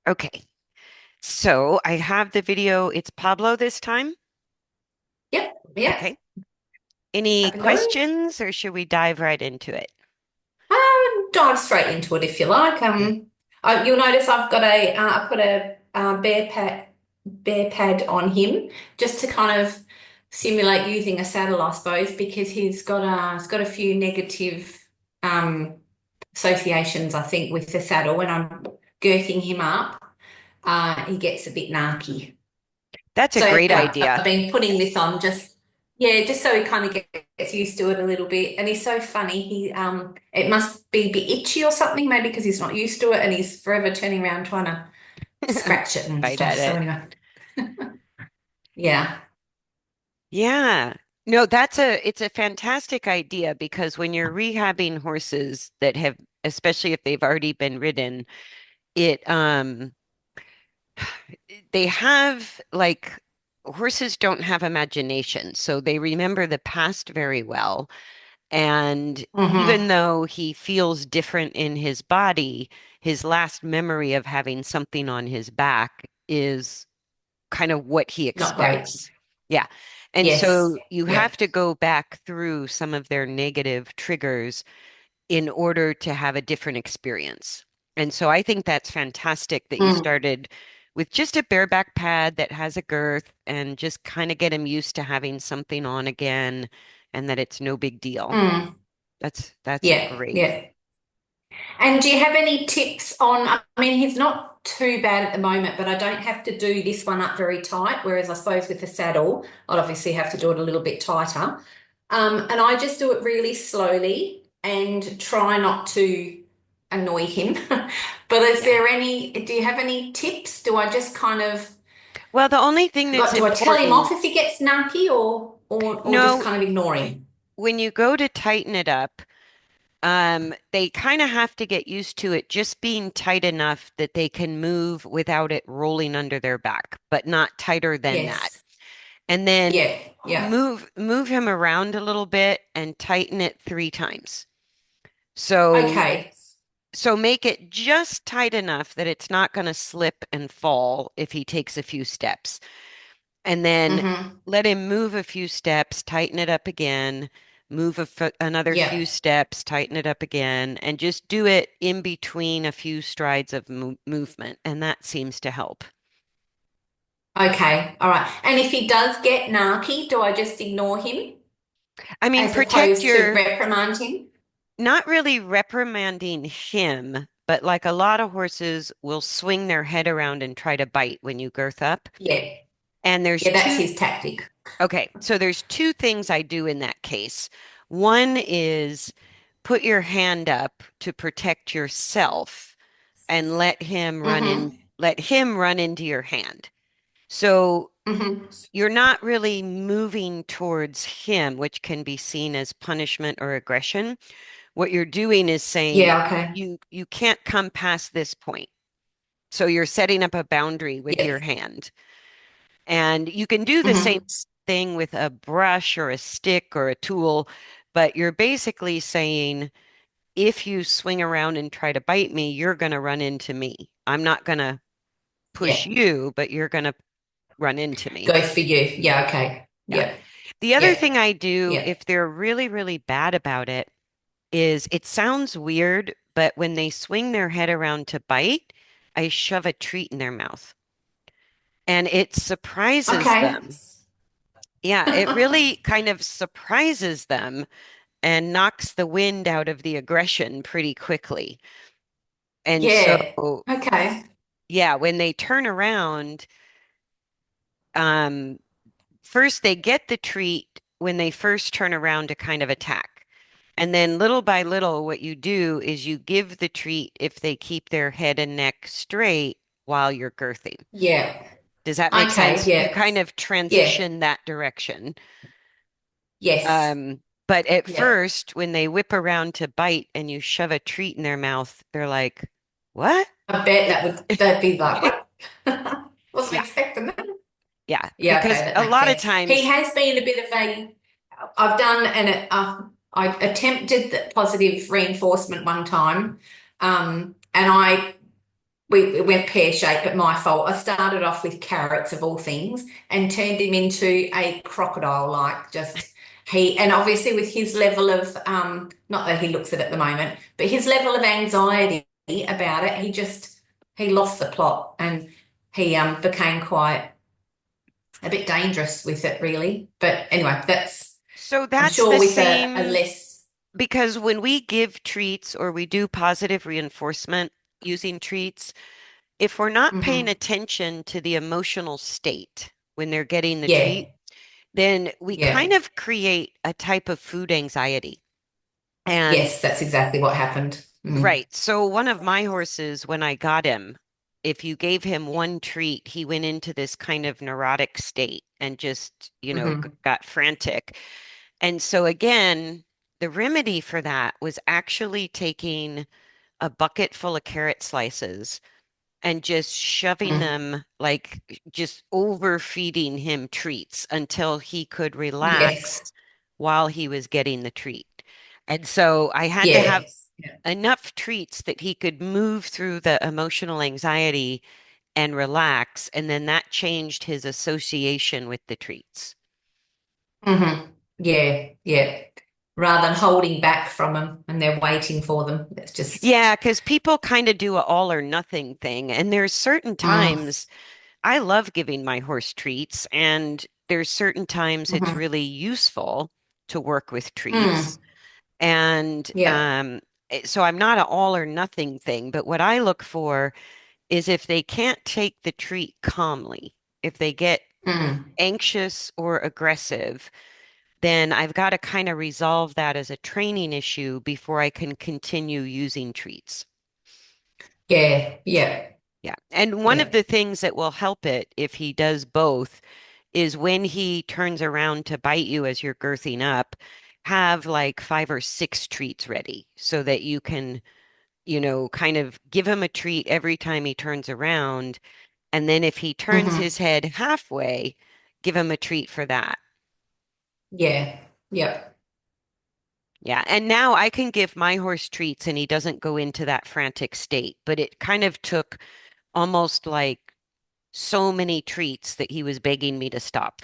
Okay, so I have the video. It's Pablo this time. Yep, yep. Okay. Any Up and going. questions or should we dive right into it? Dive straight into it if you like. Mm. You'll notice I put a bear pad on him just to kind of simulate using a saddle, I suppose, because he's got a few negative um, associations, I think, with the saddle. When I'm girthing him up, he gets a bit narky. That's a So great I've idea. been putting this on just so he kind of gets used to it a little bit. And he's so funny. It must be a bit itchy or something, maybe because he's not used to it and he's forever turning around trying to scratch it and Right stuff. at So it. anyway, yeah. Yeah. No, it's a fantastic idea because when you're rehabbing horses that have, especially if they've already been ridden, it they have like horses don't have imagination, so they remember the past very well. And even Mm-hmm. though he feels different in his body, his last memory of having something on his back is kind of what he Not great. expects. Yeah. And Yes. so you Yeah. have to go back through some of their negative triggers in order to have a different experience. And so I think that's fantastic that you Mm, started with just a bareback pad that has a girth and just kind of get him used to having something on again and that it's no big deal. mm. That's Yeah. great. Yeah. And do you have any tips on? I mean, he's not too bad at the moment, but I don't have to do this one up very tight. Whereas I suppose with the saddle, I'd obviously have to do it a little bit tighter. And I just do it really slowly and try not to annoy him. But Yeah. do you have any tips? Do I just kind of, Well, the only thing that's like, do I tell him off important, if he gets narky or just no, kind of ignore him? when you go to tighten it up, they kind of have to get used to it just being tight enough that they can move without it rolling under their back, but not tighter than that. Yes. And then Yeah. Yeah. move him around a little bit and tighten it 3 times. So Okay. so make it just tight enough that it's not going to slip and fall if he takes a few steps. And then Mm-hmm. let him move a few steps, tighten it up again, move another Yeah. few steps, tighten it up again, and just do it in between a few strides of movement. And that seems to help. Okay, all right. And if he does get narky, do I just ignore him I mean, as protect opposed to your, reprimand him? not really reprimanding him, but like a lot of horses will swing their head around and try to bite when you girth up. Yeah, And there's yeah, that's two, his tactic. okay, so there's two things I do in that case. One is put your hand up to protect yourself and Mm-hmm. let him run into your hand. So Mm-hmm. you're not really moving towards him, which can be seen as punishment or aggression. What you're doing is saying Yeah, okay. you can't come past this point. So you're setting up a boundary with your Yes. hand. And you can do the same Mm-hmm. thing with a brush or a stick or a tool, but you're basically saying, if you swing around and try to bite me, you're going to run into me. I'm not going to push Yeah. you, but you're going to run into me. Goes for you. Yeah, okay. Yeah. Yeah. The other Yeah. thing I do, Yeah. if they're really, really bad about it, is it sounds weird, but when they swing their head around to bite, I shove a treat in their mouth. And it surprises Okay. them. Yeah, it really kind of surprises them and knocks the wind out of the aggression pretty quickly. And Yeah. so, Okay. yeah, when they turn around, um, first they get the treat when they first turn around to kind of attack. And then little by little, what you do is you give the treat if they keep their head and neck straight while you're girthing. Yeah. Does that make Okay. sense? You Yeah. kind of Yeah. transition that direction. Yes. But at Yeah. first, when they whip around to bite and you shove a treat in their mouth, they're like, "What?" I bet that'd be like, what? Wasn't Yeah, expecting that. yeah. Yeah, okay, Because that a makes lot of sense. He times, has been a bit of a. I've done an. I attempted the positive reinforcement one time, and I we went pear-shaped, but my fault. I started off with carrots of all things and turned him into a crocodile, like just he, and obviously with his level of, not that he looks at the moment, but his level of anxiety about it, he lost the plot and he became quite a bit dangerous with it, really. But anyway, So I'm that's sure the with a same less, because when we give treats or we do positive reinforcement using treats, if we're not paying hmm attention to the emotional state when they're getting the yeah, treat, then we kind yeah, of create a type of food anxiety. And yes, that's exactly what happened. right, so one of my horses, when I got him, if you gave him one treat, he went into this kind of neurotic state and just, Mm-hmm. got frantic. And so again, the remedy for that was actually taking a bucket full of carrot slices and just shoving Mm. them like just overfeeding him treats until he could Yes. relax while he was getting the treat. And so I had to have Yeah. Yeah. enough treats that he could move through the emotional anxiety and relax, and then that changed his association with the treats. hmm Yeah. Yeah. Rather than holding back from them and they're waiting for them. It's just, Yeah, because people kind of do a all or nothing thing. And there's certain mm, times I love giving my horse treats, and there's certain times it's hmm really useful to work with treats. mm, And yeah. so I'm not an all or nothing thing, but what I look for is if they can't take the treat calmly, if they get Mm, anxious or aggressive, then I've got to kind of resolve that as a training issue before I can continue using treats. yeah. Yeah. Yeah. And one of Yeah. the things that will help it if he does both is when he turns around to bite you as you're girthing up, have like 5 or 6 treats ready so that you can, kind of give him a treat every time he turns around. And then if he turns hmm his head halfway, give him a treat for that. Yeah. Yeah. Yeah. And now I can give my horse treats and he doesn't go into that frantic state. But it kind of took almost like so many treats that he was begging me to stop.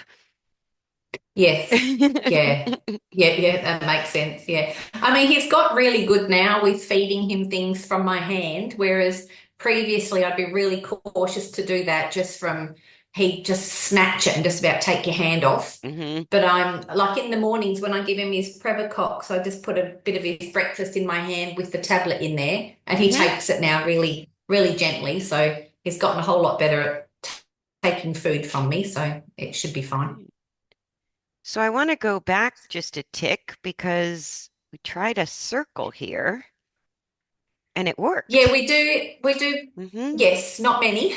Yes. Yeah. Yeah. Yeah. That makes sense. Yeah. I mean, he's got really good now with feeding him things from my hand, whereas previously I'd be really cautious to do that just from, he'd just snatch it and just about take your hand off. hmm But I'm like in the mornings when I give him his Prevacox, I just put a bit of his breakfast in my hand with the tablet in there, and he hmm takes it now really, really gently. So he's gotten a whole lot better at taking food from me. So it should be fine. So I want to go back just a tick because we tried a circle here and it Yeah, worked. we do, hmm yes, not many.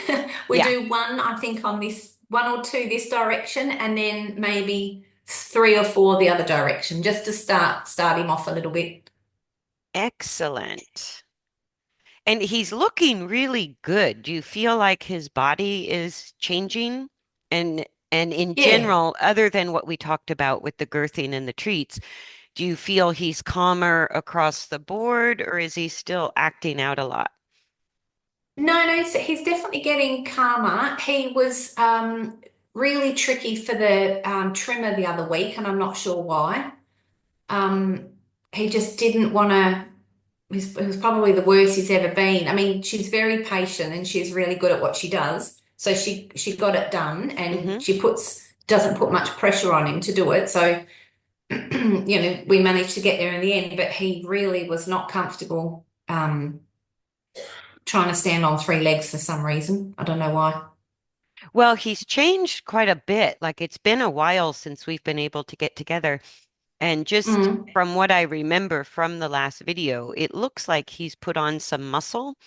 We Yeah, do one, I think, on this one or two this direction, and then maybe three or four the other direction, just to start him off a little bit. excellent. And he's looking really good. Do you feel like his body is changing? And in Yeah. general, other than what we talked about with the girthing and the treats, do you feel he's calmer across the board or is he still acting out a lot? No, no, he's definitely getting calmer. He was really tricky for the trimmer the other week, and I'm not sure why. Um, he just didn't want to. It was probably the worst he's ever been. I mean, she's very patient and she's really good at what she does. So she got it done, and hmm she doesn't put much pressure on him to do it. So we managed to get there in the end, but he really was not comfortable trying to stand on three legs for some reason. I don't know why. Well, he's changed quite a bit. Like it's been a while since we've been able to get together. And just Mm, from what I remember from the last video, it looks like he's put on some muscle.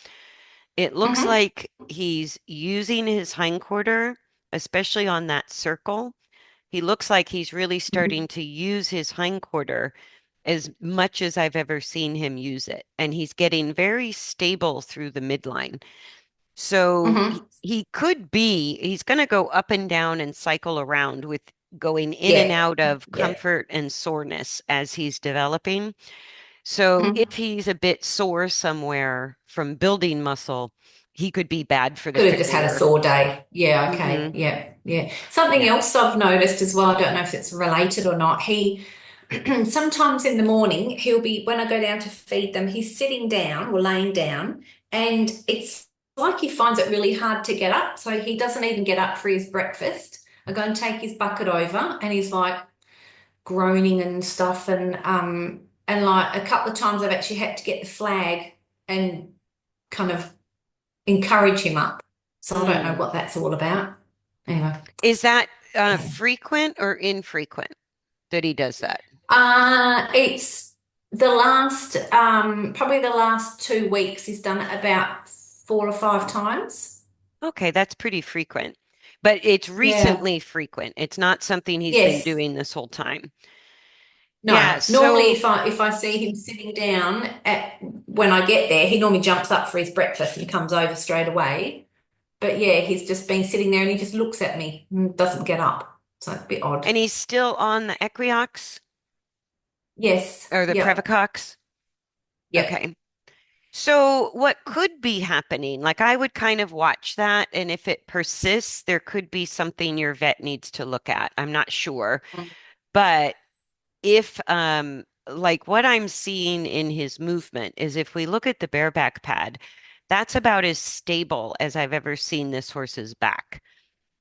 It looks hmm like he's using his hindquarter, especially on that circle. He looks like he's really starting to use his hindquarter as much as I've ever seen him use it. And he's getting very stable through the midline. So hmm he's going to go up and down and cycle around with going in and Yeah, out of yeah. comfort and soreness as he's developing. So Mhm. if he's a bit sore somewhere from building muscle, he could be bad for the Could have just had a failure. sore day. Yeah, okay. Hmm. Yeah, yeah. Something Yeah. else I've noticed as well, I don't know if it's related or not. He sometimes in the morning, he'll be, when I go down to feed them, he's sitting down or laying down, and it's like he finds it really hard to get up. So he doesn't even get up for his breakfast. I go and take his bucket over, and he's like groaning and stuff. And like a couple of times I've actually had to get the flag and kind of encourage him up. So I don't know Mm. what that's all about. Anyway. Is that Yeah. frequent or infrequent that he does that? It's the last, probably the last 2 weeks, he's done it about 4 or 5 times. Okay, that's pretty frequent. But it's Yeah. recently frequent. It's not something he's been Yes. doing this whole time. Yeah, No. Normally, so if I see him sitting down at when I get there, he normally jumps up for his breakfast and comes over straight away. But yeah, he's just been sitting there and he just looks at me and doesn't get up. So it's a bit odd. and he's still on the Equiox Yes. or the Yep. Previcox. Yep. Okay. So what could be happening? Like I would kind of watch that, and if it persists, there could be something your vet needs to look at. I'm not sure. But if like what I'm seeing in his movement is if we look at the bareback pad, that's about as stable as I've ever seen this horse's back.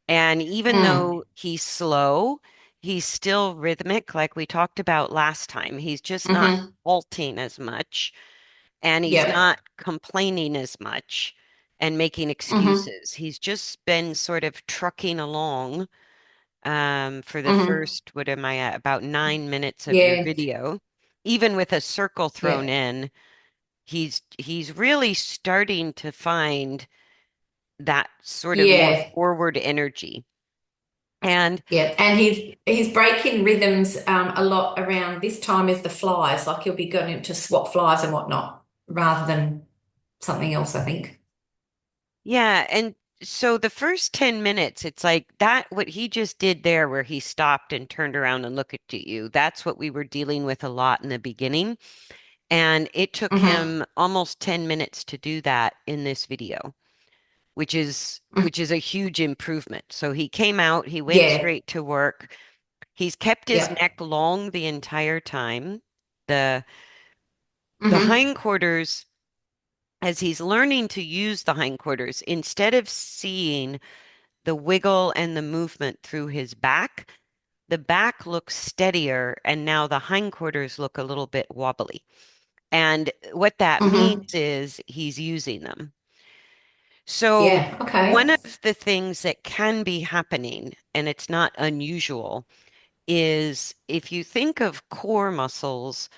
And even Mm. though he's slow, he's still rhythmic, like we talked about last time. He's just not Mm-hmm. halting as much, and he's Yep. not complaining as much and making Mm-hmm. excuses. He's just been sort of trucking along for the Mm-hmm. first, what am I at, about 9 minutes of your Yeah. video. Even with a circle thrown Yeah. in, he's really starting to find that sort of more Yeah. forward energy. And Yeah. And he's breaking rhythms a lot around this time is the flies. Like he'll be going to swap flies and whatnot rather than something else, I think. yeah, and so the first 10 minutes, it's like that, what he just did there, where he stopped and turned around and looked at you, that's what we were dealing with a lot in the beginning. And it took Mm-hmm. him almost 10 minutes to do that in this video, which is a huge improvement. So he came out, he went Yeah. straight to work. He's kept his Yeah. neck long the entire time. The the Mm-hmm. hindquarters, as he's learning to use the hindquarters, instead of seeing the wiggle and the movement through his back, the back looks steadier, and now the hindquarters look a little bit wobbly. And what that means Mm-hmm. is he's using them. So, Yeah. one Okay. of the things that can be happening, and it's not unusual, is if you think of core muscles,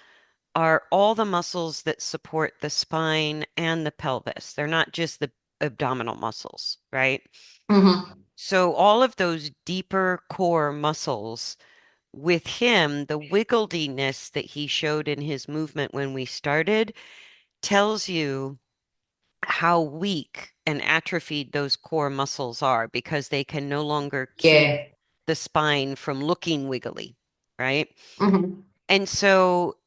are all the muscles that support the spine and the pelvis. They're not just the abdominal muscles, right? Mm-hmm. So, all of those deeper core muscles, with him, the wigglediness that he showed in his movement when we started tells you how weak and atrophied those core muscles are because they can no longer keep Yeah. the spine from looking wiggly, right? Mm-hmm. And so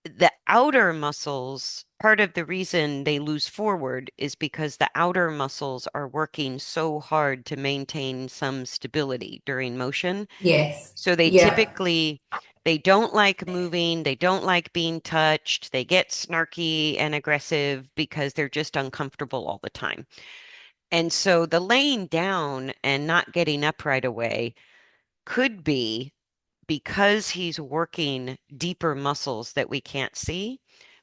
the outer muscles, part of the reason they lose forward is because the outer muscles are working so hard to maintain some stability during motion. Yes. So Yeah. they don't like moving, they don't like being touched, they get snarky and aggressive because they're just uncomfortable all the time. And so the laying down and not getting up right away could be because he's working deeper muscles that we can't see.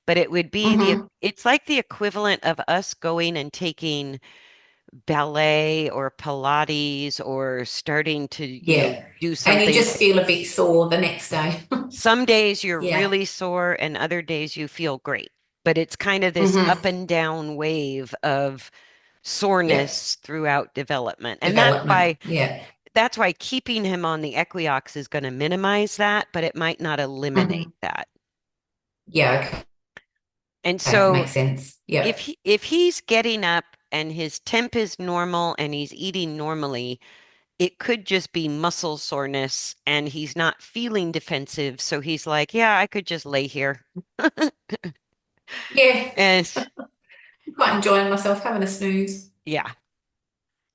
But it would be Mm-hmm. it's like the equivalent of us going and taking ballet or Pilates or starting to, Yeah. do And you something. just feel a bit sore the next day. Some days you're Yeah. really sore and other days you feel great. But it's kind of this up Mm-hmm. and down wave of Yeah. soreness throughout development. And Development. Yeah. that's why keeping him on the Equiox is going to minimize that, but it might not eliminate Mm-hmm. that. Yeah. And Okay. so Makes sense. Yep. if he's getting up and his temp is normal and he's eating normally, it could just be muscle soreness and he's not feeling defensive. So he's like, yeah, I could just lay here. Yeah, And I'm quite enjoying myself having a snooze. yeah,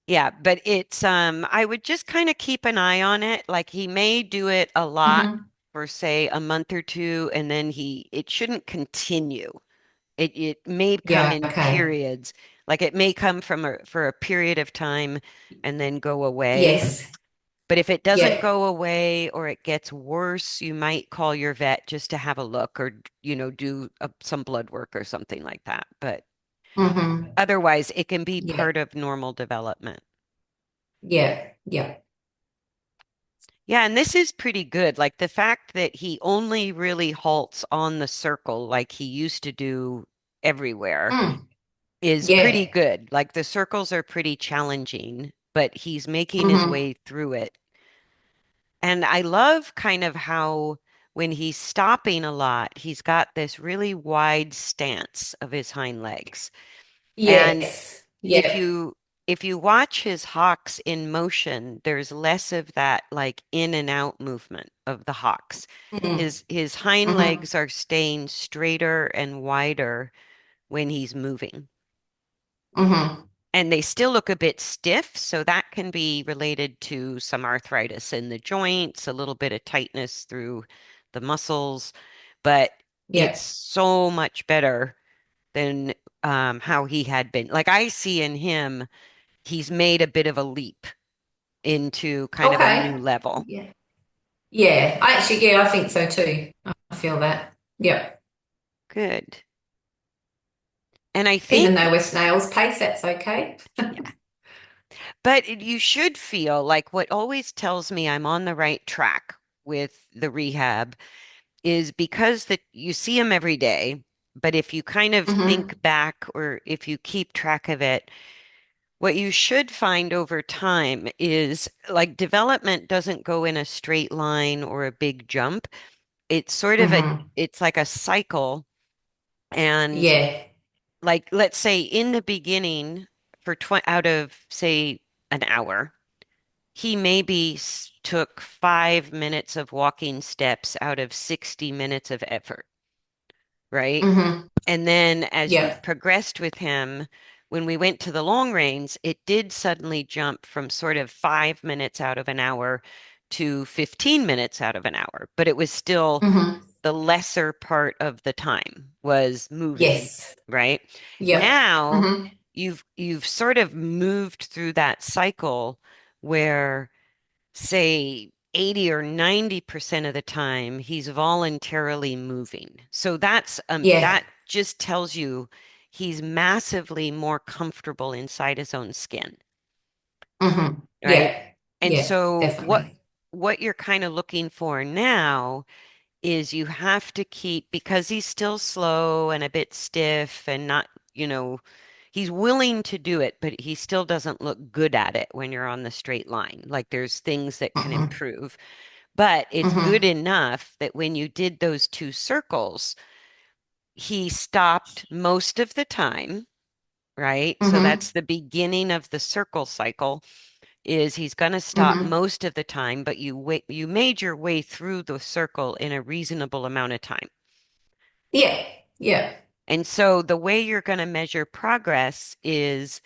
yeah, but it's I would just kind of keep an eye on it. Like he may do it a lot Hmm. for say a month or two and then he it shouldn't continue. It may come Yeah, in okay. periods. Like it may come from a for a period of time and then go away. Yes. But if it doesn't Yeah. go away or it gets worse, you might call your vet just to have a look or, do some blood work or something like that. But Hmm. otherwise, it can be Yeah. part of normal development. Yeah. Yeah. Yeah, and this is pretty good. Like the fact that he only really halts on the circle like he used to do everywhere Mm. is pretty Yeah. good. Like the circles are pretty challenging, but he's making his Hmm. way through it. And I love kind of how when he's stopping a lot, he's got this really wide stance of his hind legs. And Yes. if Yeah. you if you watch his hocks in motion, there's less of that like in and out movement of the hocks. Mm. His hind Hmm. legs are staying straighter and wider when he's moving. Hmm. And they still look a bit stiff, so that can be related to some arthritis in the joints, a little bit of tightness through the muscles, but it's Yeah. so much better than how he had been. Like I see in him, he's made a bit of a leap into kind of a new Okay. level. Yeah. Yeah. I actually, yeah, I think so too. I feel that. Yep. Good. And I Even think, though we're snail's pace, that's okay. yeah, but you should feel like what always tells me I'm on the right track with the rehab is because that you see him every day, but if you kind of Hmm. think back or if you keep track of it, what you should find over time is like development doesn't go in a straight line or a big jump. It's sort of Hmm. it's like a cycle. And Yeah. like, let's say in the beginning, for out of say an hour, he maybe took 5 minutes of walking steps out of 60 minutes of effort, right? Hmm. And then as you've Yep. progressed with him, when we went to the long range, it did suddenly jump from sort of 5 minutes out of an hour to 15 minutes out of an hour. But it was still Hmm. the lesser part of the time was moving, Yes. right? Yep. Now Hmm. you've sort of moved through that cycle where say 80 or 90% of the time he's voluntarily moving. So Yeah. that just tells you he's massively more comfortable inside his own skin, Hmm. right? Yeah. And Yeah. so Definitely. what you're kind of looking for now is you have to keep because he's still slow and a bit stiff and not, he's willing to do it, but he still doesn't look good at it when you're on the straight line. Like there's things that can Hmm. improve. But it's good Hmm. enough that when you did those two circles, he stopped most of the time, right? So Hmm. that's the beginning of the circle cycle is he's going to stop Hmm. most of the time, but you made your way through the circle in a reasonable amount of time. Yeah. Yeah. And so the way you're going to measure progress is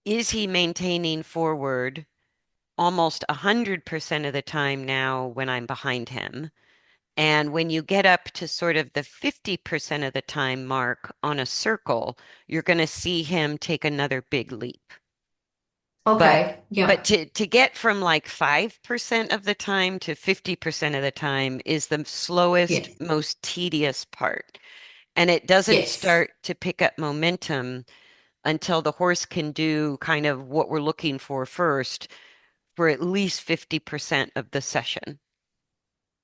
he maintaining forward almost 100% of the time now when I'm behind him? And when you get up to sort of the 50% of the time mark on a circle, you're going to see him take another big leap. But Okay. but Yeah. to get from like 5% of the time to 50% of the time is the Yeah. slowest, most tedious part. And it doesn't Yes. start to pick up momentum until the horse can do kind of what we're looking for first for at least 50% of the session.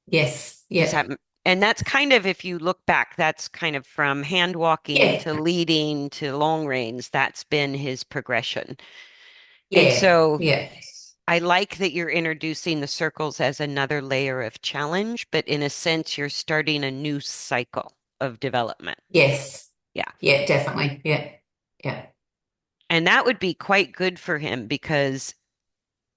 Yes. Does Yeah. that, and that's kind of, if you look back, that's kind of from hand walking Yeah. to leading to long reins. That's been his progression. And Yeah. so Yeah. I like that you're introducing the circles as another layer of challenge, but in a sense, you're starting a new cycle of development. Yes. Yeah. Yeah, definitely. Yeah. Yeah. And that would be quite good for him because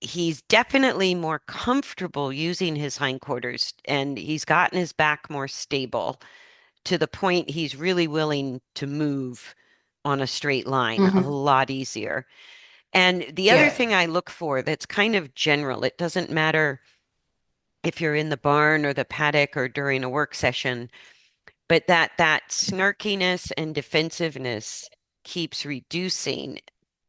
he's definitely more comfortable using his hindquarters and he's gotten his back more stable to the point he's really willing to move on a straight line a Hmm. lot easier. And the other Yeah. thing I look for that's kind of general, it doesn't matter if you're in the barn or the paddock or during a work session, but that snarkiness and defensiveness keeps reducing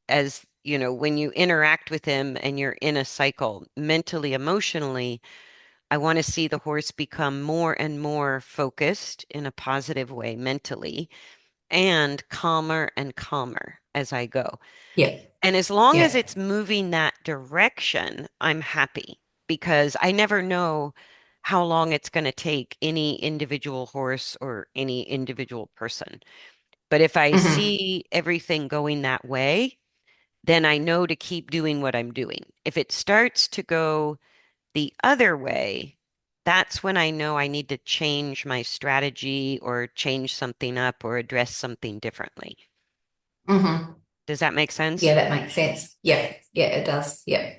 as, when you interact with him and you're in a cycle mentally, emotionally. I want to see the horse become more and more focused in a positive way mentally and calmer and calmer as I go. Yeah. And as long as Yeah. it's moving that direction, I'm happy because I never know how long it's going to take any individual horse or any individual person. But if I Hmm. see everything going that way, then I know to keep doing what I'm doing. If it starts to go the other way, that's when I know I need to change my strategy or change something up or address something differently. Hmm. Does that make Yeah, sense? that makes sense. Yeah. Yeah, it does. Yeah.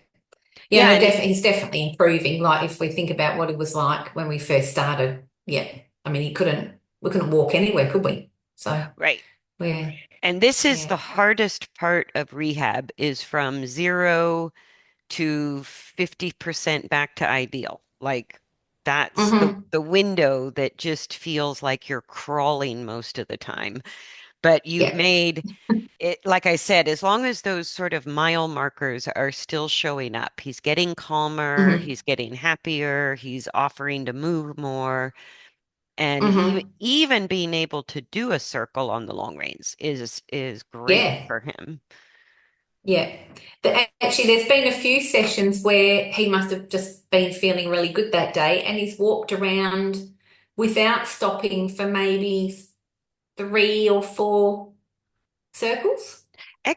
Yeah, Yeah, no, and definitely, he's definitely improving. Like if we think about what he was like when we first started, yeah. I mean, we couldn't walk anywhere, could we? So right. we're, And this is yeah. the hardest part of rehab is from 0 to 50% back to ideal. Like that's the Hmm. the window that just feels like you're crawling most of the time. But you've Yeah. made it, like I said, as long as those sort of mile markers are still showing up, he's getting calmer, Hmm. he's getting happier, he's offering to move more, and Hmm. even being able to do a circle on the long reins is great Yeah. for him. Yeah. Actually, there's been a few sessions where he must have just been feeling really good that day and he's walked around without stopping for maybe 3 or 4 circles.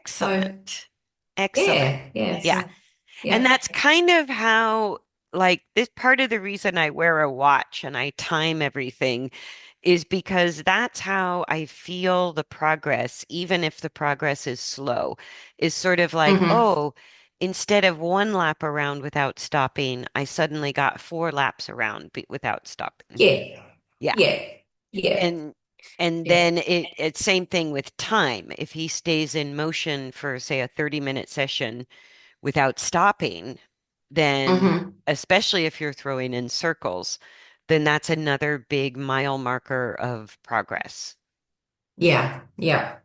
So, Excellent. Excellent. yeah, yeah. Yeah. So, And yeah. that's kind of how, like, this part of the reason I wear a watch and I time everything is because that's how I feel the progress, even if the progress is slow, is sort of like, Hmm. oh, instead of one lap around without stopping, I suddenly got 4 laps around without stopping. Yeah. Yeah. Yeah. Yeah. And and Yeah. then it's same thing with time. If he stays in motion for, say, a 30-minute session without stopping, then Hmm. especially if you're throwing in circles, then that's another big mile marker of progress. Yeah. Yeah.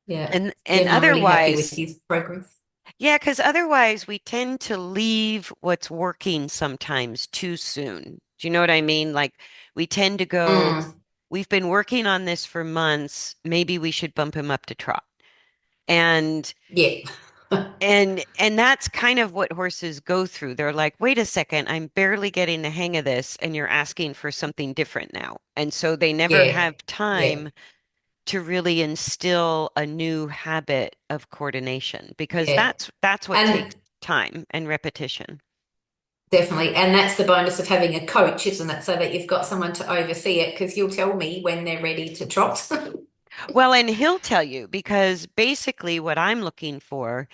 Yeah. And Yeah. No, I'm really happy with otherwise, his progress. yeah, because otherwise we tend to leave what's working sometimes too soon. Do you know what I mean? Like we tend to go, Mm. we've been working on this for months, maybe we should bump him up to trot. And Yeah. and that's kind of what horses go through. They're like, wait a second, I'm barely getting the hang of this, and you're asking for something different now. And so they never Yeah. have Yeah. time to really instill a new habit of coordination because Yeah. that's what takes And time and repetition. definitely. And that's the bonus of having a coach, isn't it? So that you've got someone to oversee it because you'll tell me when they're ready to trot. Well, and he'll tell you because basically what I'm looking for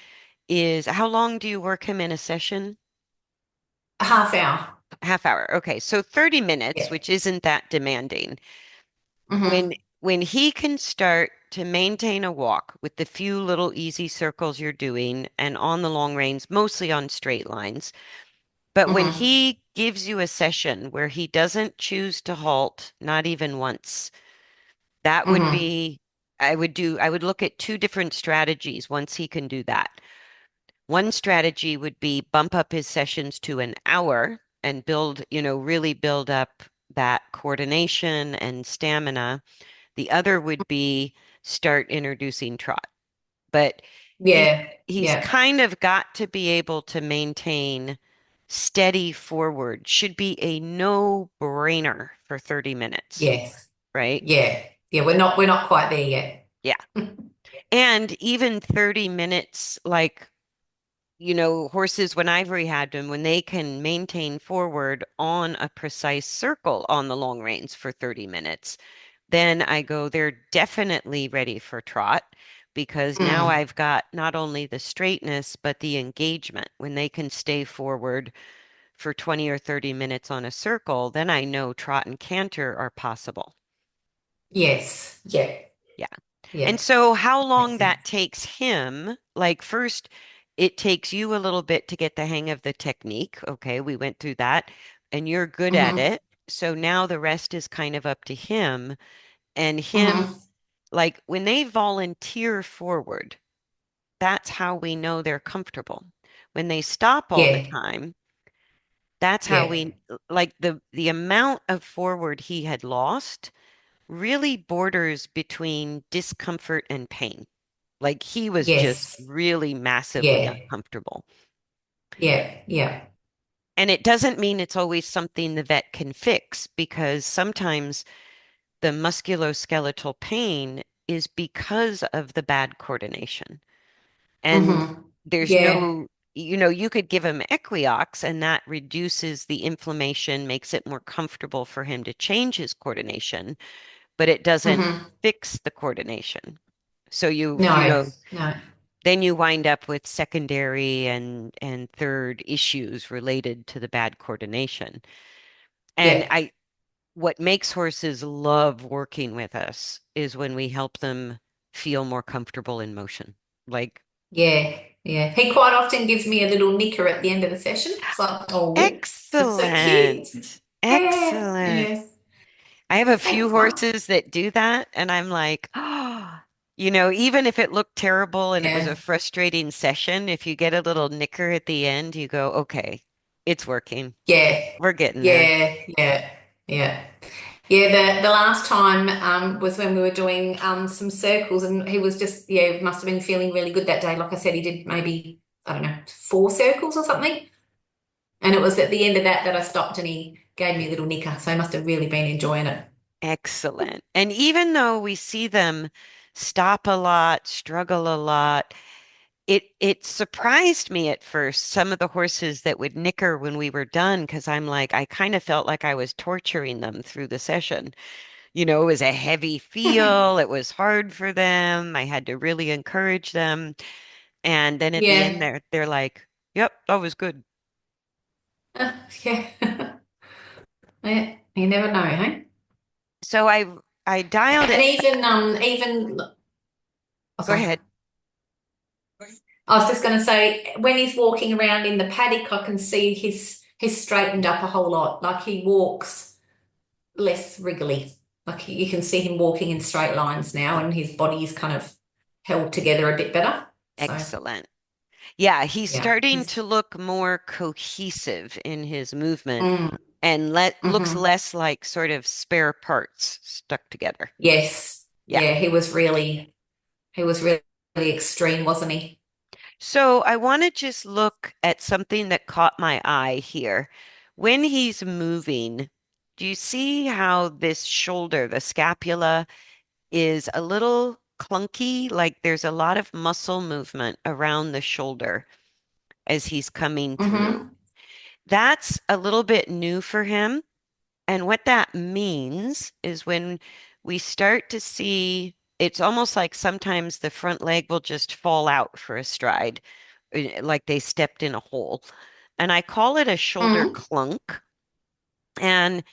is how long do you work him in a session? A half hour. Half hour. Okay, so 30 minutes, Yeah. which isn't that demanding. When Hmm. when he can start to maintain a walk with the few little easy circles you're doing and on the long reins, mostly on straight lines, but when Hmm. he gives you a session where he doesn't choose to halt, not even once, that would Hmm. be, I would look at two different strategies once he can do that. One strategy would be bump up his sessions to an hour and build, really build up that coordination and stamina. The other would be start introducing trot. But he Yeah. he's Yeah. kind of got to be able to maintain steady forward. Should be a no-brainer for 30 minutes, Yes. right? Yeah. Yeah. We're not quite there yet. Yeah. And even 30 minutes, like, horses, when I've rehabbed them, when they can maintain forward on a precise circle on the long reins for 30 minutes, then I go, they're definitely ready for trot. because now Mm. I've got not only the straightness, but the engagement. When they can stay forward for 20 or 30 minutes on a circle, then I know trot and canter are possible. Yes. Yeah. Yeah. And Yeah. so, how Makes long sense. that takes him, like, first, it takes you a little bit to get the hang of the technique. Okay, we went through that, and you're good at Mm-hmm. it. So now the rest is kind of up to him. And him, Mm-hmm. like, when they volunteer forward, that's how we know they're comfortable. When they stop all the Yeah. time, that's how Yeah. we, like, the amount of forward he had lost really borders between discomfort and pain. Like he was just Yes. really massively Yeah. uncomfortable. Yeah. Yeah. And it doesn't mean it's always something the vet can fix because sometimes the musculoskeletal pain is because of the bad coordination. And Mm-hmm. there's Yeah. no, you could give him Equiox and that reduces the inflammation, makes it more comfortable for him to change his coordination, but it doesn't Mm-hmm. fix the coordination. So No. No. then you wind up with secondary and third issues related to the bad coordination. And Yeah. what makes horses love working with us is when we help them feel more comfortable in motion. Like, Yeah. Yeah. He quite often gives me a little nicker at the end of the session. It's like, oh, it's so excellent, cute. Yeah. excellent. Yeah. I have a few Thanks, Mum. horses that do that, and I'm like, oh, even if it looked terrible and it was a Yeah. frustrating session, if you get a little nicker at the end, you go, okay, it's working. Yeah. We're getting there. Yeah. Yeah. Yeah. Yeah, the last time was when we were doing some circles and he was just, yeah, must have been feeling really good that day. Like I said, he did maybe, I don't know, 4 circles or something. And it was at the end of that I stopped and he gave me a little nicker. So he must have really been enjoying it. Excellent. And even though we see them stop a lot, struggle a lot, it surprised me at first, some of the horses that would nicker when we were done, because I'm like, I kind of felt like I was torturing them through the session. It was a heavy feel, it was hard for them. I had to really encourage them. And then at the end Yeah. they're like, yep, that was good. Yeah. Yeah. You never know, hey? So I dialed And it. even oh Go sorry. ahead. I was just going to say, when he's walking around in the paddock, I can see he's straightened up a whole lot. Like he walks less wriggly. Like you can see him walking in straight lines now, and his body is kind of held together a bit better. So Excellent. Yeah, he's yeah, starting he's to look more cohesive in his movement mm, and looks hmm less like sort of spare parts stuck together. yes, Yeah. yeah. He was really extreme, wasn't he? So I want to just look at something that caught my eye here. When he's moving, do you see how this shoulder, the scapula, is a little clunky? Like there's a lot of muscle movement around the shoulder as he's coming through. Hmm That's a little bit new for him. And what that means is when we start to see, it's almost like sometimes the front leg will just fall out for a stride, like they stepped in a hole. And I call it a shoulder mm clunk. And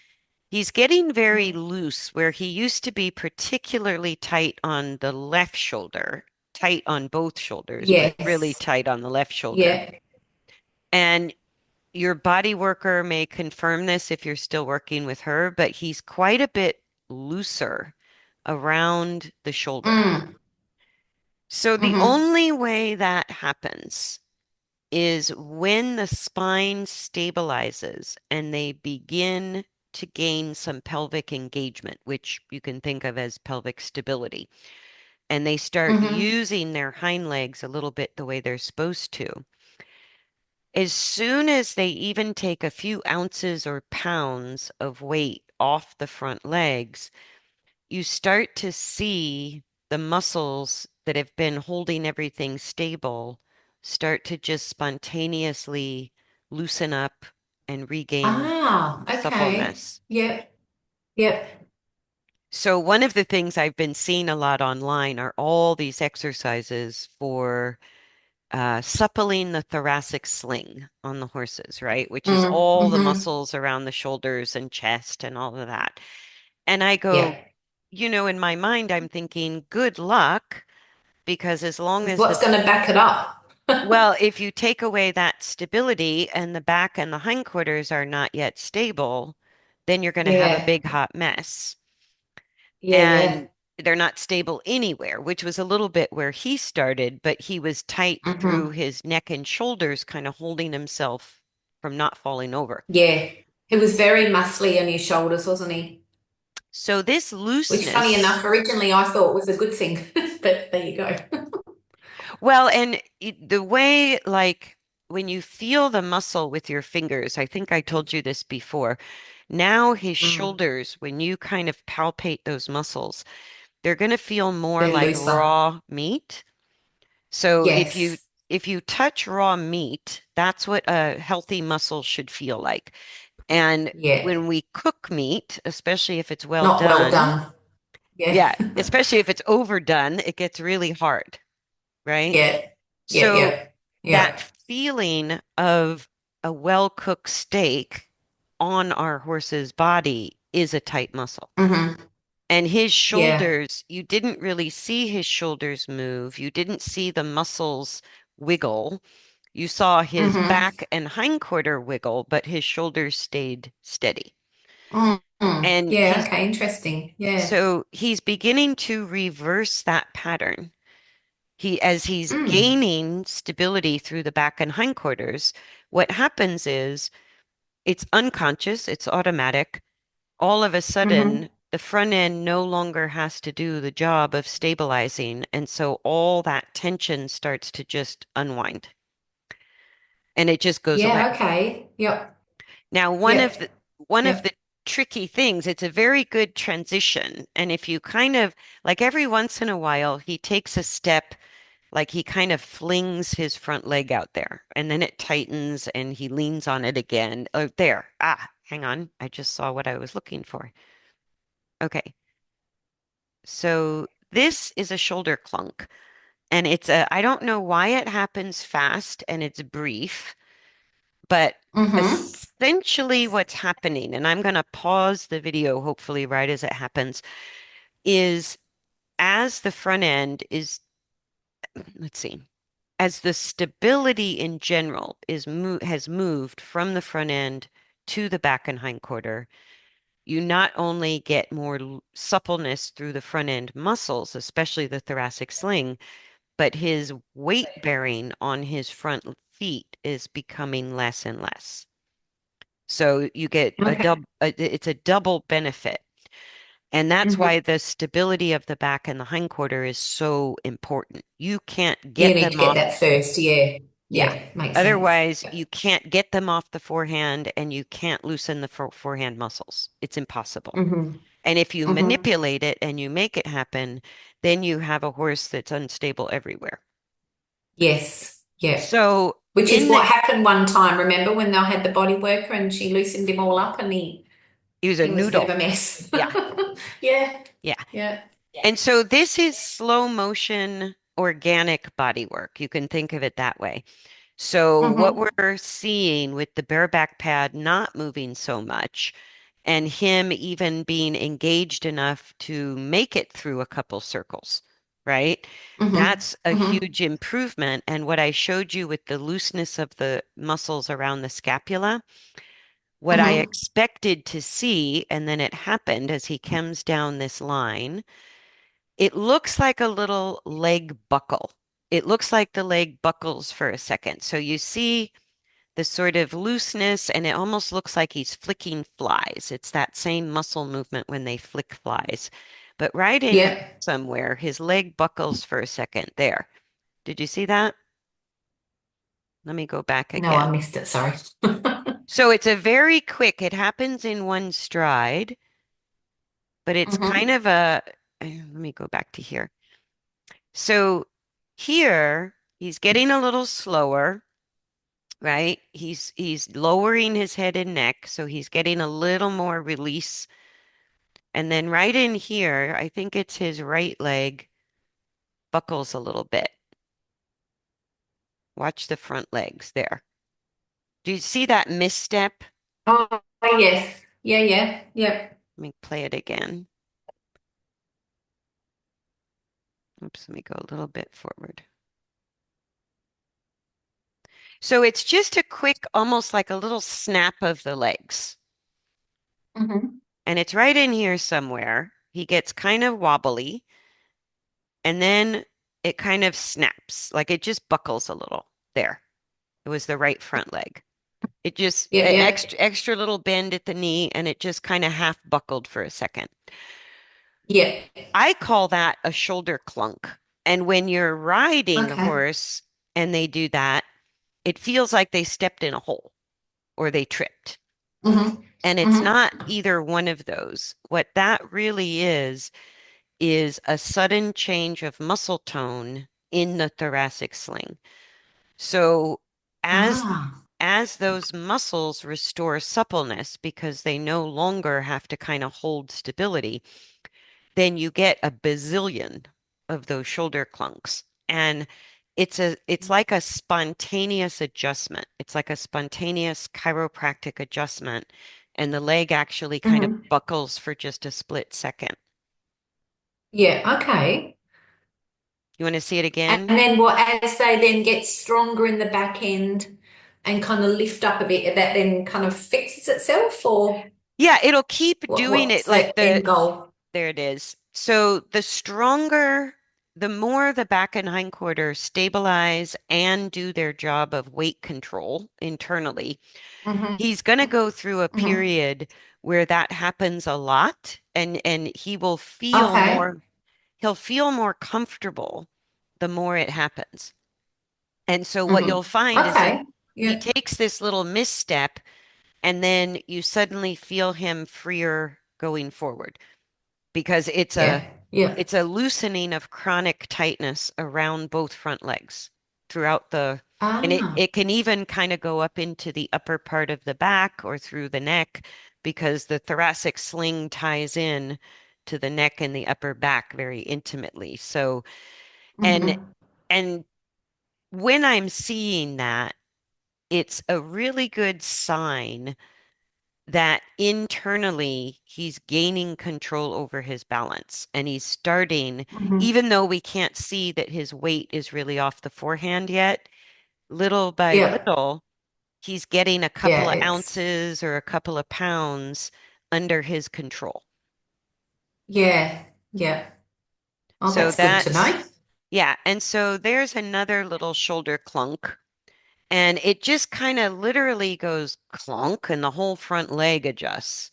he's getting very loose where he used to be particularly tight on the left shoulder, tight on both shoulders, but really Yes, tight on the left shoulder. yeah. And your body worker may confirm this if you're still working with her, but he's quite a bit looser around the shoulder. Mm, So the hmm only way that happens is when the spine stabilizes and they begin to gain some pelvic engagement, which you can think of as pelvic stability, and they start hmm using their hind legs a little bit the way they're supposed to. As soon as they even take a few ounces or pounds of weight off the front legs, you start to see the muscles that have been holding everything stable start to just spontaneously loosen up and regain Ah, okay. suppleness. Yep, yep. So one of the things I've been seeing a lot online are all these exercises for suppling the thoracic sling on the horses, right? Which is all the Mm-hmm. muscles around the shoulders and chest and all of that. And I go, Yeah. in my mind, I'm thinking, good luck, because as long Because as what's going to back it up? well, if you take away that stability and the back and the hindquarters are not yet stable, then you're going to have a Yeah. big hot mess. Yeah, yeah. And they're not stable anywhere, which was a little bit where he started, but he was tight through Mm-hmm. his neck and shoulders, kind of holding himself from not falling over. Yeah. He was very muscly on his shoulders, wasn't he? So this Which, funny looseness, enough, originally I thought was a good thing. But there you go. well, and the way, like, when you feel the muscle with your fingers, I think I told you this before. Now his Mm. shoulders, when you kind of palpate those muscles, they're going to feel more They're like looser. raw meat. So Yes. if you touch raw meat, that's what a healthy muscle should feel like. And Yeah. when we cook meat, especially if it's well Not well done, done. Yeah. yeah, especially if it's overdone, it gets really hard, right? Yeah. Yeah. So Yeah. that Yeah. feeling of a well-cooked steak on our horse's body is a tight muscle. Mm-hmm. And his Yeah. shoulders, you didn't really see his shoulders move. You didn't see the muscles wiggle. You saw his Mm-hmm. back and hindquarter wiggle, but his shoulders stayed steady. Mm-hmm. And Yeah. Okay. Interesting. Yeah. he's beginning to reverse that pattern. As he's Mm. gaining stability through the back and hindquarters, what happens is it's unconscious, it's automatic. All of a Mm-hmm. sudden, the front end no longer has to do the job of stabilizing. And so all that tension starts to just unwind and it just goes away. Yeah. Okay. Yep. Now, Yep. one of the Yep. tricky things, it's a very good transition. And if you kind of like every once in a while, he takes a step, like he kind of flings his front leg out there and then it tightens and he leans on it again. Oh, there. Ah, hang on. I just saw what I was looking for. Okay. So this is a shoulder clunk, and I don't know why it happens fast and it's brief, but Mm-hmm. essentially what's happening, and I'm going to pause the video hopefully right as it happens, is as the front end is, let's see, as the stability in general has moved from the front end to the back and hindquarter, you not only get more suppleness through the front end muscles, especially the thoracic sling, but his weight bearing on his front feet is becoming less and less. So you get Okay. it's a double benefit. And that's Mm-hmm. why the stability of the back and the hindquarter is so important. You can't You get need to them get off. that first. Yeah. Yeah. Yeah. Makes sense. Otherwise, Yeah. you can't get them off the forehand and you can't loosen the forehand muscles. It's impossible. Mm-hmm. And if you Mm-hmm. manipulate it and you make it happen, then you have a horse that's unstable everywhere. Yes. Yeah. So Which is in the what happened one time. Remember when they had the body worker and she loosened him all up and He was a he was a bit of noodle. a mess. Yeah, Yeah. yeah. Yeah. And so this is slow motion organic body work. You can think of it that way. So what Mm-hmm. we're seeing with the bareback pad not moving so much and him even being engaged enough to make it through a couple circles, right? Mm-hmm. That's a Mm-hmm. huge improvement. And what I showed you with the looseness of the muscles around the scapula, what I Mm-hmm. expected to see, and then it happened as he comes down this line, it looks like a little leg buckle. It looks like the leg buckles for a second. So you see the sort of looseness, and it almost looks like he's flicking flies. It's that same muscle movement when they flick flies. But right in here Yeah. somewhere, his leg buckles for a second. There. Did you see that? Let me go back No, I again. missed it. Sorry. So it's a very quick, it happens in one stride, but it's kind Mm-hmm. of let me go back to here. So here he's getting a little slower, right? He's lowering his head and neck, so he's getting a little more release And then right in here, I think it's his right leg buckles a little bit. Watch the front legs there. Do you see that misstep? Oh, yes. Yeah, yeah, yeah. Let me play it again. Oops, let me go a little bit forward. So it's just a quick, almost like a little snap of the legs. Hmm. And it's right in here somewhere. He gets kind of wobbly and then it kind of snaps, like it just buckles a little. There. It was the right front leg. It just Yeah, yeah, extra little bend at the knee and it just kind of half buckled for a second. yeah. I call that a shoulder clunk. And when you're riding the Okay. horse and they do that, it feels like they stepped in a hole or they tripped. Hmm. And it's Hmm. not either one of those. What that really is a sudden change of muscle tone in the thoracic sling. So as Ah. as those muscles restore suppleness because they no longer have to kind of hold stability, then you get a bazillion of those shoulder clunks. And it's like a spontaneous adjustment. It's like a spontaneous chiropractic adjustment. And the leg actually kind of Hmm. buckles for just a split second. Yeah, okay. You want to see it And again? then what, as they then get stronger in the back end and kind of lift up a bit, that then kind of fixes itself, or Yeah, it'll keep doing it what's like the end goal? there it is. So the stronger, the more the back and hindquarter stabilize and do their job of weight control internally, Hmm. he's going to go through a Hmm. period where that happens a lot and Okay. he'll feel more comfortable the more it happens. And so what Hmm. you'll find is Okay. he Yeah. takes this little misstep and then you suddenly feel him freer going forward because Yeah. Yeah. it's a loosening of chronic tightness around both front legs throughout the and Ah. it can even kind of go up into the upper part of the back or through the neck because the thoracic sling ties in to the neck and the upper back very intimately. So and Hmm. and when I'm seeing that, it's a really good sign that internally he's gaining control over his balance and he's starting, Hmm. even though we can't see that his weight is really off the forehand yet, little by Yeah. little, he's getting a Yeah. couple of It's ounces or a couple of pounds under his control. yeah. Yeah. Oh, So that's good to that's, know. yeah. And so there's another little shoulder clunk. And it just kind of literally goes clunk and the whole front leg adjusts.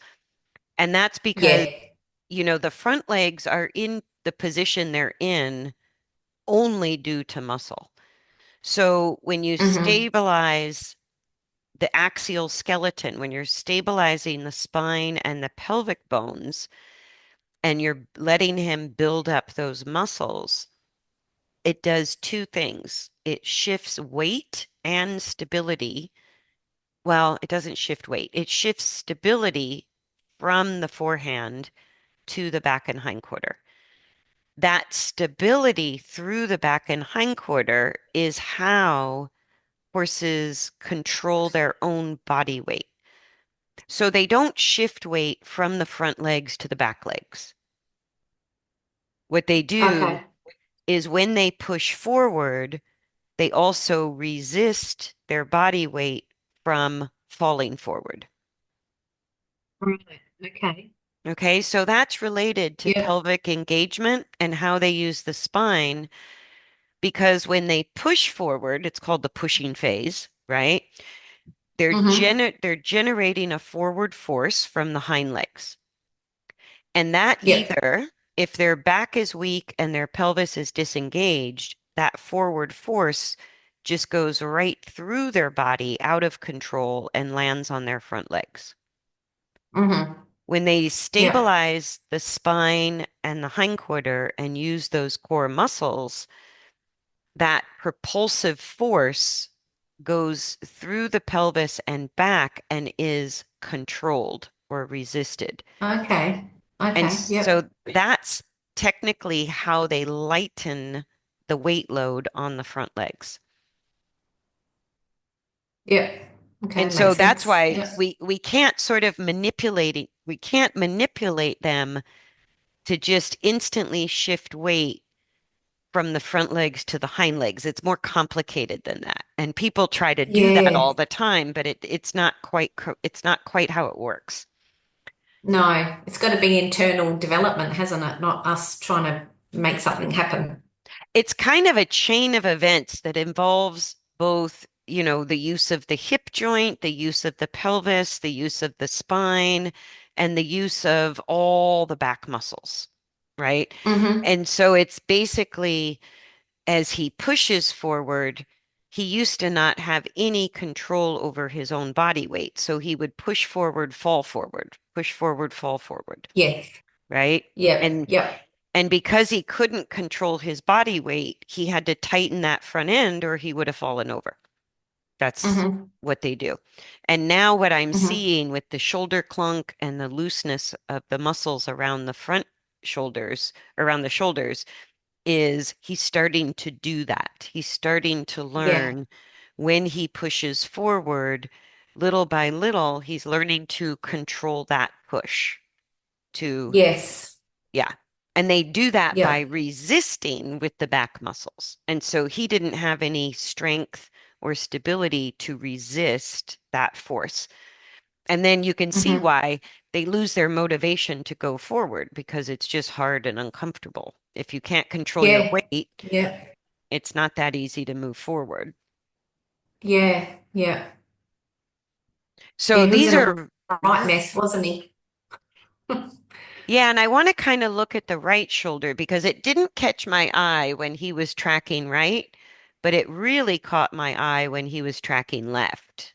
And that's because Yeah. the front legs are in the position they're in only due to muscle. So when you Hmm. stabilize the axial skeleton, when you're stabilizing the spine and the pelvic bones, and you're letting him build up those muscles, it does two things. It shifts weight and stability. Well, it doesn't shift weight. It shifts stability from the forehand to the back and hindquarter. That stability through the back and hindquarter is how horses control their own body weight. So they don't shift weight from the front legs to the back legs. What they do Okay. is when they push forward, they also resist their body weight from falling forward. Right. Okay. Okay, so that's related to Yeah. pelvic engagement and how they use the spine because when they push forward, it's called the pushing phase, right? Hmm. They're generating a forward force from the hind legs. And that Yeah. either, if their back is weak and their pelvis is disengaged, that forward force just goes right through their body out of control and lands on their front legs. Hmm. When they Yeah. stabilize the spine and the hindquarter and use those core muscles, that propulsive force goes through the pelvis and back and is controlled or resisted. Okay. And Okay. so Yep. that's technically how they lighten the weight load on the front legs. Yep. Okay. And so Makes that's sense. why Yep. we can't sort of we can't manipulate them to just instantly shift weight from the front legs to the hind legs. It's more complicated than that. And people try to do that Yeah. all the time, but it's not quite it's not quite how it works. No, it's got to be internal development, hasn't it? Not us trying to make something happen. It's kind of a chain of events that involves both, the use of the hip joint, the use of the pelvis, the use of the spine, and the use of all the back muscles, right? Mm-hmm. And so it's basically as he pushes forward, he used to not have any control over his own body weight. So he would push forward, fall forward, Yes. right? Yep. And Yep. and because he couldn't control his body weight, he had to tighten that front end or he would have fallen over. That's Mm-hmm. what they do. And now what I'm Mm-hmm. seeing with the shoulder clunk and the looseness of the muscles around the shoulders, is he's starting to do that. He's starting to Yeah. learn when he pushes forward, little by little, he's learning to control that push to Yes. yeah. And they do that by Yep. resisting with the back muscles. And so he didn't have any strength or stability to resist that force. And then you can see Mm-hmm. why they lose their motivation to go forward because it's just hard and uncomfortable. If you can't control your Yeah. weight, Yeah. it's not that easy to move forward. Yeah. Yeah. So Yeah. He was these in a are, right Mhm. mess, wasn't he? Yeah, and I want to kind of look at the right shoulder because it didn't catch my eye when he was tracking right, but it really caught my eye when he was tracking left.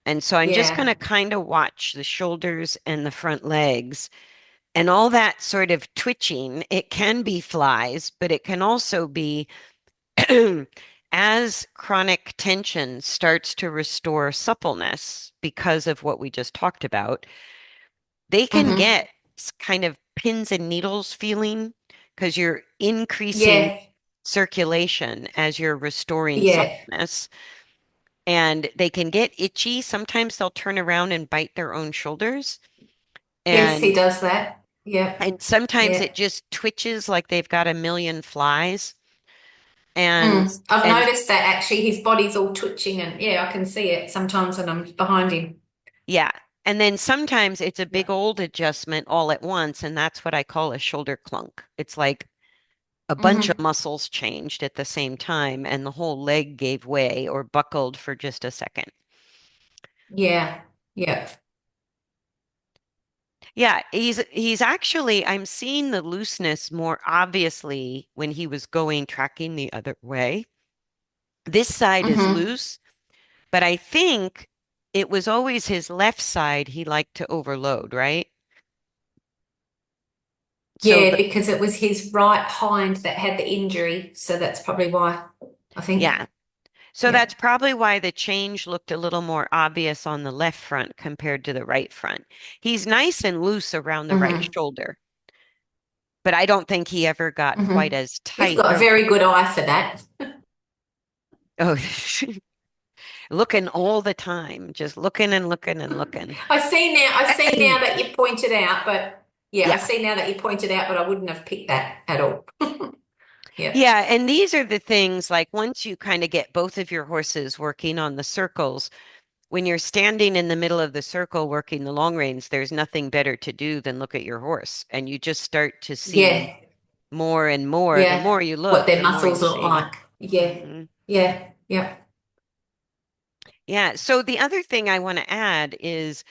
And so I'm just going Yeah. to kind of watch the shoulders and the front legs and all that sort of twitching. It can be flies, but it can also be as chronic tension starts to restore suppleness because of what we just talked about, they can Mm-hmm. get kind of pins and needles feeling because you're increasing Yeah. circulation as you're restoring Yeah. suppleness. And they can get itchy. Sometimes they'll turn around and bite their own shoulders. Yes, he And does that. Yep. and sometimes Yeah. it just twitches like they've got a million flies. And Mm. I've and noticed that actually his body's all twitching and yeah, I can see it sometimes when I'm behind him. yeah. And then sometimes it's a big Yeah. old adjustment all at once, and that's what I call a shoulder clunk. It's like a bunch of Mm-hmm. muscles changed at the same time, and the whole leg gave way or buckled for just a second. Yeah. Yeah. Yeah, he's actually, I'm seeing the looseness more obviously when he was going tracking the other way. This side is Mm-hmm. loose, but I think it was always his left side he liked to overload, right? So Yeah, the because it was his right hind that had the injury, so that's probably why, I think. yeah. So Yeah. that's probably why the change looked a little more obvious on the left front compared to the right front. He's nice and loose around the right Mm-hmm. shoulder, but I don't think he ever got quite Mm-hmm. as He's tight. got a very good eye for that. Oh, looking all the time, just looking and looking and looking. I see now that you pointed out, but yeah, I Yeah. see now that you pointed out, but I wouldn't have picked that at all. Yeah. Yeah. And these are the things like once you kind of get both of your horses working on the circles, when you're standing in the middle of the circle working the long reins, there's nothing better to do than look at your horse. And you just start to see Yeah. more and more. The Yeah. more you What look, their the more you muscles look see. like. Yeah. Hmm. Yeah. Yeah. Yeah. So the other thing I want to add is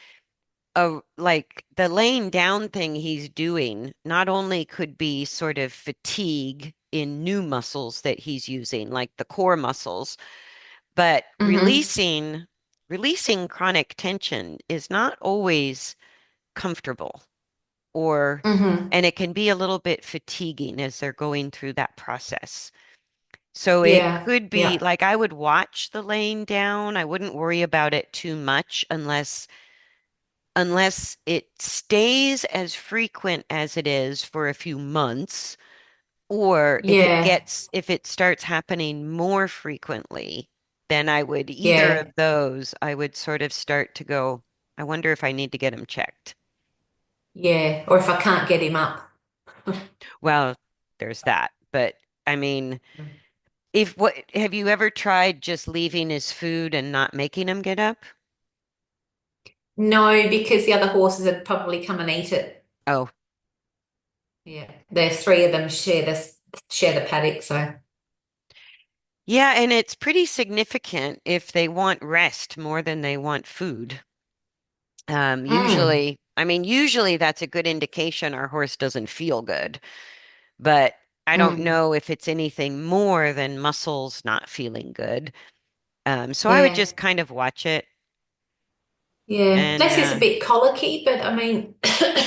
like the laying down thing he's doing not only could be sort of fatigue in new muscles that he's using, like the core muscles, but Mm-hmm. releasing chronic tension is not always comfortable or Mm-hmm. and it can be a little bit fatiguing as they're going through that process. So it Yeah. could be Yeah. like I would watch the laying down. I wouldn't worry about it too much unless unless it stays as frequent as it is for a few months, or Yeah, if it starts happening more frequently, then I would either of yeah, those, I would sort of start to go, I wonder if I need to get him checked. yeah. Or if I can't get him up. Well, there's that. But I mean, if what have you ever tried just leaving his food and not making him get up? No, because the other horses would probably come and eat it. Oh, Yeah, there's three of them share the paddock, so. yeah, and it's pretty significant if they want rest more than they want food. Mm, Usually that's a good indication our horse doesn't feel good, but I don't mm, know if it's anything more than muscles not feeling good. So I would yeah, just kind of watch it yeah. and Leslie's a bit colicky, but I mean,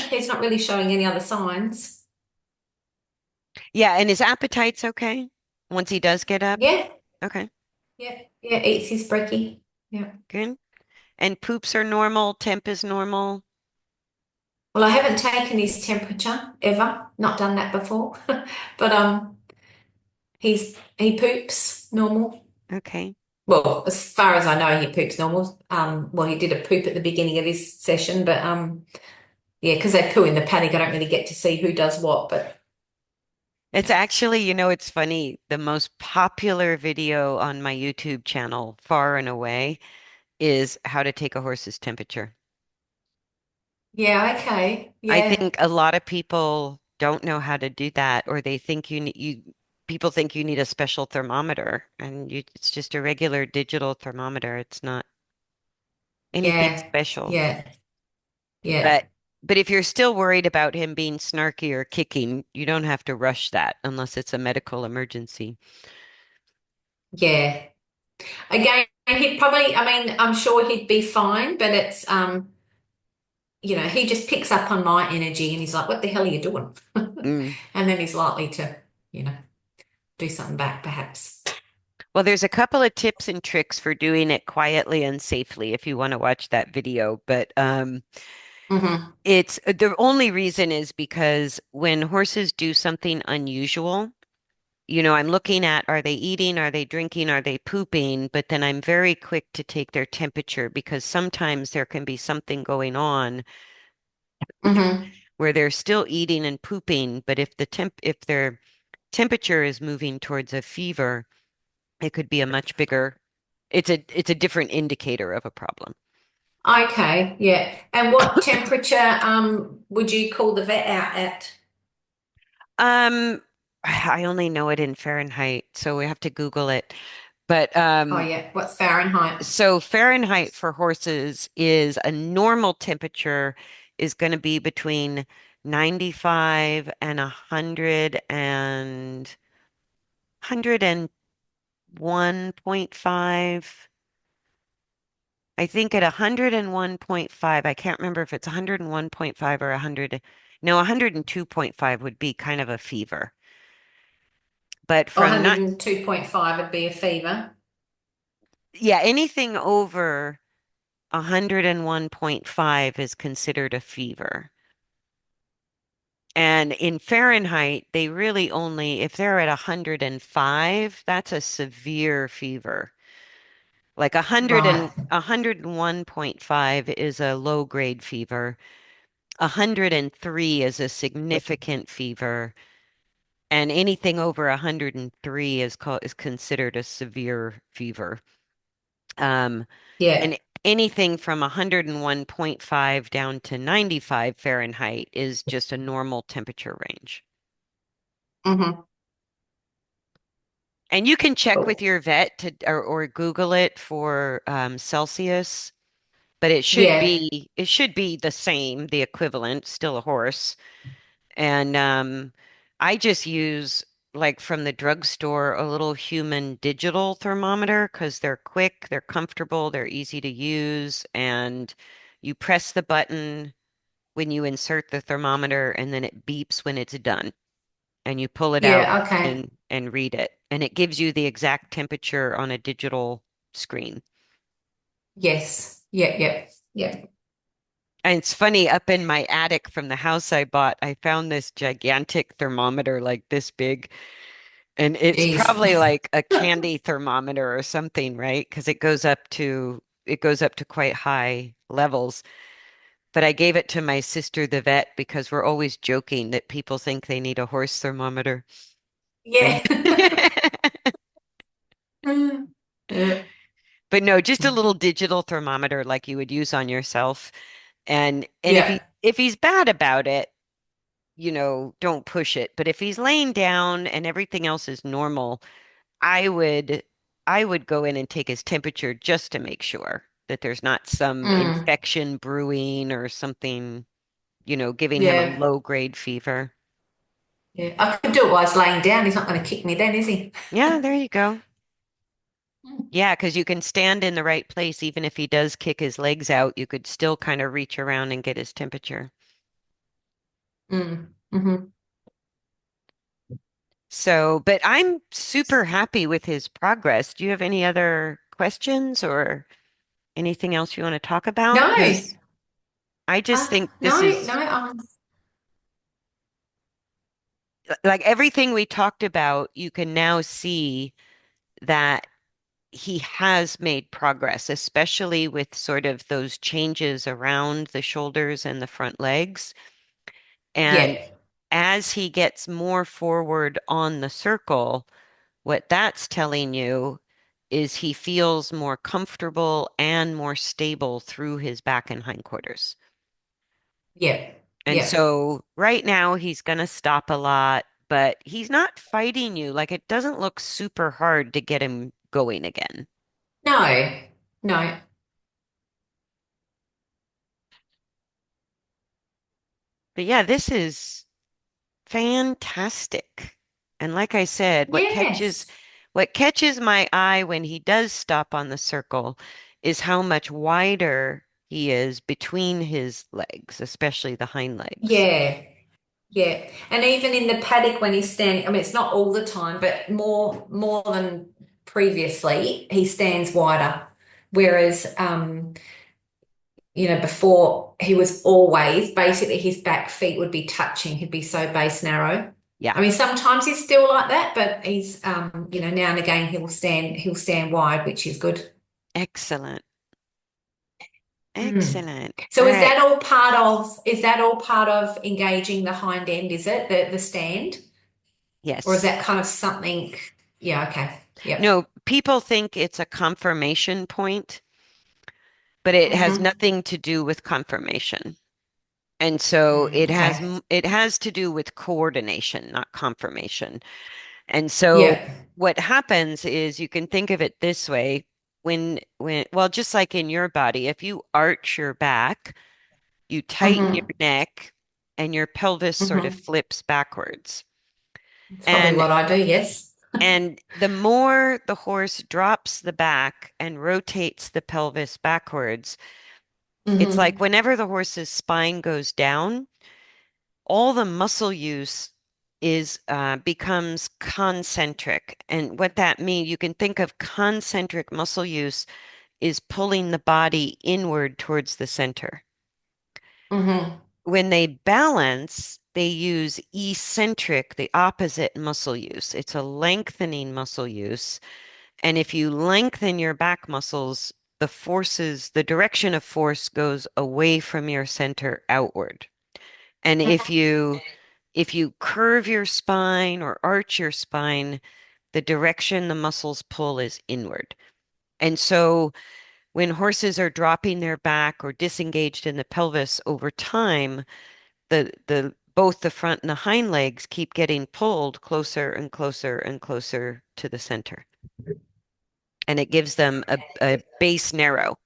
he's not really showing any other signs. yeah, and his appetite's okay once he does get up. Yeah, Okay, yeah, yeah. Eats his brekkie. Yeah. good. And poops are normal, temp is normal. Well, I haven't taken his temperature ever. Not done that before. But he poops normal. Okay. Well, as far as I know, he poops normal. Well, he did a poop at the beginning of this session, but yeah, because they poo in the paddock, I don't really get to see who does what. But It's actually, it's funny. The most popular video on my YouTube channel, far and away, is how to take a horse's temperature. yeah, okay, I yeah, think a lot of people don't know how to do that, or they think people think you need a special thermometer, and it's just a regular digital thermometer. It's not anything yeah, special. yeah, But yeah, but if you're still worried about him being snarky or kicking, you don't have to rush that unless it's a medical emergency. yeah. Again, he'd probably, I mean, I'm sure he'd be fine, but it's he just picks up on my energy and he's like, "What the hell are you doing?" Mm. And then he's likely to, you know, do something back, perhaps. Well, there's a couple of tips and tricks for doing it quietly and safely if you want to watch that video. But Hmm. it's the only reason is because when horses do something unusual, I'm looking at are they eating, are they drinking, are they pooping? But then I'm very quick to take their temperature because sometimes there can be something going on Hmm. where they're still eating and pooping, but if their temperature is moving towards a fever, it could be a much bigger, it's a different indicator of a problem. Okay, yeah. And what temperature would you call the vet out at? Um, I only know it in Fahrenheit, so we have to Google it. But Oh yeah, what's Fahrenheit? so Fahrenheit for horses is a normal temperature is going to be between 95 and 100 and 101.5. I think at 101.5, I can't remember if it's 101.5 or 100. No, 102.5 would be kind of a fever. But from not, 102.5 would be a fever. yeah, anything over 101.5 is considered a fever. And in Fahrenheit, they really only, if they're at 105, that's a severe fever. Like Right. 101.5 is a low grade fever. 103 is a significant fever, and anything over 103 is considered a severe fever. Um, Yeah. and anything from 101.5 down to 95 Fahrenheit is just a normal temperature range. Hmm. And you can check with Cool. your vet or Google it for Celsius, but it should Yeah. be the same, the equivalent, still a horse. And I just use like from the drugstore a little human digital thermometer because they're quick, they're comfortable, they're easy to use, and you press the button when you insert the thermometer and then it beeps when it's done. And you pull it out Yeah. Okay. and read it. And it gives you the exact temperature on a digital screen. Yes. Yeah. Yeah. Yeah. And it's funny, up in my attic from the house I bought, I found this gigantic thermometer like this big. And it's Jeez. probably like a candy thermometer or something, right? Because it goes up to quite high levels. But I gave it to my sister, the vet, because we're always joking that people think they need a horse thermometer. And Yeah. Yeah. but no, just a little digital thermometer like you would use on yourself. And Yeah. if he's bad about it, don't push it. But if he's laying down and everything else is normal, I would I would go in and take his temperature just to make sure that there's not some Mm. infection brewing or something, giving him a Yeah. low grade fever. Yeah. I could do it while he's laying down. He's not going to kick me then, is he? Yeah, there you go. Mm. Yeah, because you can stand in the right place even if he does kick his legs out, you could still kind of reach around and get his temperature. Mm. Hmm. So, but I'm super happy with his progress. Do you have any other questions or anything else you want to talk about? No. Because I just think this No, is no. like everything we talked about, you can now see that he has made progress, especially with sort of those changes around the shoulders and the front legs. And Yeah. as he gets more forward on the circle, what that's telling you is he feels more comfortable and more stable through his back and hindquarters. Yeah. And Yeah. so right now he's going to stop a lot, but he's not fighting you. Like it doesn't look super hard to get him going again. No. No. But yeah, this is fantastic. And like I said, Yes. what catches my eye when he does stop on the circle is how much wider he is between his legs, especially the hind legs. Yeah. Yeah. And even in the paddock when he's standing, I mean, it's not all the time, but more than previously, he stands wider. Whereas, before he was always basically his back feet would be touching. He'd be so base narrow. Yeah, I mean, sometimes he's still like that, but he's, now and again he'll stand wide, which is good. excellent. Mm. Excellent. All So is right. that all part of engaging the hind end, is it? The stand? Or is Yes. that kind of something? Yeah, okay. Yep. No, people think it's a confirmation point, but it has Hmm. nothing to do with confirmation. And so Okay. it has to do with coordination, not confirmation. And so Yeah. what happens is you can think of it this way. Well, just like in your body, if you arch your back, you tighten your Hmm. neck and your pelvis sort of Hmm. flips backwards. It's probably And what I do, yes. and the more the horse drops the back and rotates the pelvis backwards, it's like Hmm. whenever the horse's spine goes down, all the muscle use is becomes concentric. And what that means, you can think of concentric muscle use is pulling the body inward towards the center. Hmm. When they balance, they use eccentric, the opposite muscle use. It's a lengthening muscle use. And if you lengthen your back muscles, the direction of force goes away from your center outward. And if you curve your spine or arch your spine, the direction the muscles pull is inward. And so when horses are dropping their back or disengaged in the pelvis over time, the both the front and the hind legs keep getting pulled closer and closer and closer to the center. And it gives them a base narrow.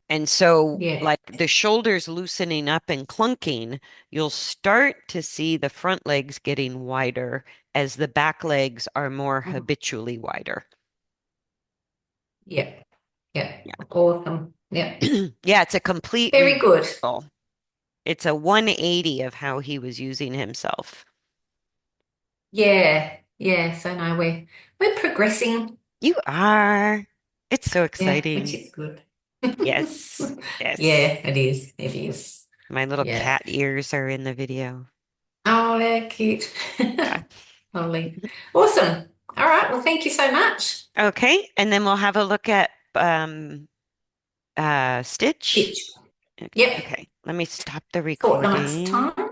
And so, Yeah. like the shoulders loosening up and clunking, you'll start to see the front legs getting wider as the back legs are more Mhm. habitually wider. Yeah. Yeah. Awesome. Yeah. Yeah, it's a complete Very good. reversal. It's a 180 of how he was using himself. Yeah. Yeah. So no, we're progressing. You are. It's so Yeah, which exciting. is good. Yes. Yeah, Yes. it is. It is. My little Yeah. cat ears are in the video. Oh, they're cute. Yeah. Lovely. Awesome. All right. Well, thank you so much. Okay, and then we'll have a look at Stitch. Stitch. Yep. Okay, let me stop the Fortnight's recording. time.